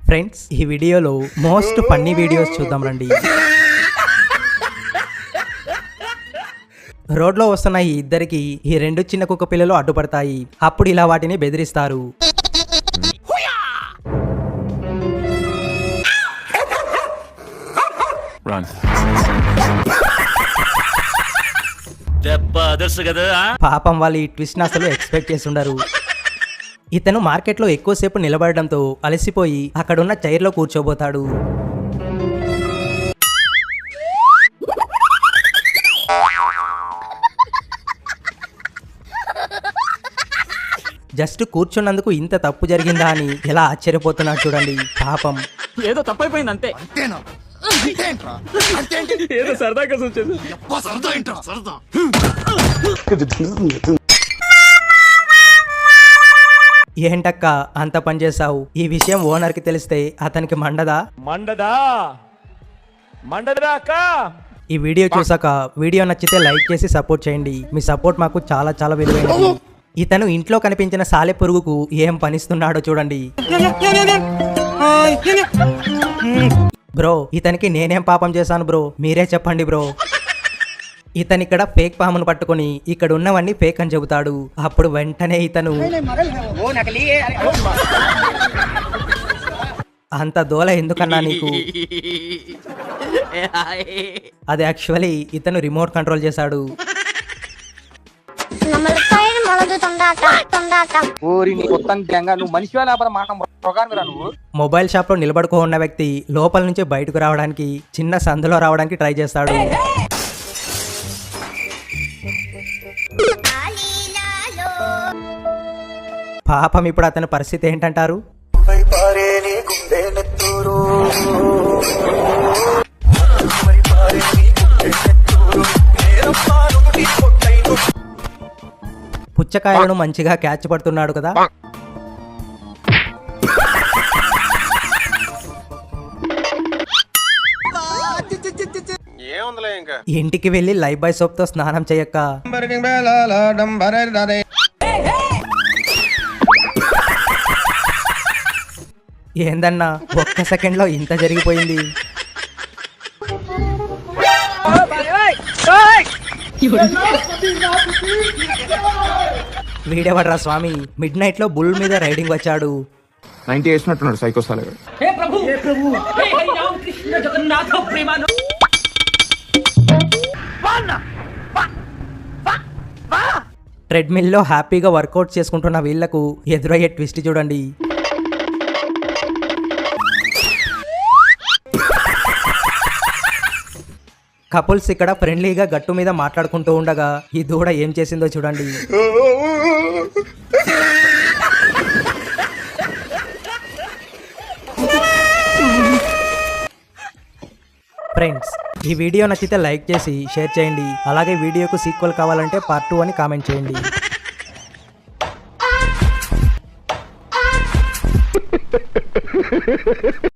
Friends, ఈ వీడియోలో most funny videos చూద్దాం రండి. రోడ్లో వస్తున్న ఈ ఇద్దరికి ఈ రెండు చిన్న కుక్క పిల్లలు అడ్డుపడతాయి. అప్పుడు ఇలా వాటిని బెదిరిస్తారు. పాపం వాళ్ళు ఈ ట్విస్ట్ అసలు ఎక్స్పెక్ట్ చేసి ఉండరు. ఇతను మార్కెట్లో ఎక్కువసేపు నిలబడడంతో అలసిపోయి అక్కడున్న చైర్లో కూర్చోబోతాడు. జస్ట్ కూర్చున్నందుకు ఇంత తప్పు జరిగిందా అని ఎలా ఆశ్చర్యపోతున్నాడు చూడండి. పాపం ఏదో తప్పైపోయింది అంతే. ఏదో సరదాగా ఏంటక్క అంత పని చేసావు? ఈ విషయం ఓనర్కి తెలిస్తే అతనికి మండదా అక్క. ఈ వీడియో చూసాక వీడియో నచ్చితే లైక్ చేసి సపోర్ట్ చేయండి. మీ సపోర్ట్ మాకు చాలా చాలా విలువైనది. ఇతను ఇంట్లో కనిపించిన సాలె పురుగుకు ఏం పనిస్తున్నాడో చూడండి. బ్రో, ఇతనికి నేనేం పాపం చేశాను బ్రో, మీరే చెప్పండి బ్రో. ఇతను ఇక్కడ ఫేక్ పామును పట్టుకొని ఇక్కడ ఉన్నవన్నీ ఫేక్ అని చెబుతాడు. అప్పుడు వెంటనే ఇతను అంత దోల ఎందుకన్నా నీకు? అది యాక్చువల్లీ ఇతను రిమోట్ కంట్రోల్ చేశాడు. మొబైల్ షాప్ లో నిలబడుకో ఉన్న వ్యక్తి లోపల నుంచి బయటకు రావడానికి చిన్న సందులో రావడానికి ట్రై చేస్తాడు. పాపం ఇప్పుడు అతని పరిస్థితి ఏంటంటారు? పుచ్చకాయలను మంచిగా క్యాచ్ పడుతున్నాడు కదా. ఇంటికి వెళ్ళి లైఫ్ బాయ్ సోప్ తో స్నానం చేయక్క. ఏందన్నా ఒక్క సెకండ్ లో ఇంత జరిగిపోయింది? వీడెవడ్రా స్వామి, మిడ్ నైట్ లో బుల్ మీద రైడింగ్ వచ్చాడు. 90 వేసినట్టున్నాడు సైకో సాలగా. ట్రెడ్మిల్ లో హ్యాపీగా వర్కౌట్ చేసుకుంటున్న వీళ్లకు ఎదురయ్యే ట్విస్ట్ చూడండి. కపుల్స్ ఇక్కడ ఫ్రెండ్లీగా గట్టు మీద మాట్లాడుకుంటూ ఉండగా ఈ దూడ ఏం చేసిందో చూడండి. ఫ్రెండ్స్, ఈ వీడియో నచ్చితే లైక్ చేసి షేర్ చేయండి. అలాగే వీడియోకు సీక్వెల్ కావాలంటే పార్ట్ 2 అని కామెంట్ చేయండి.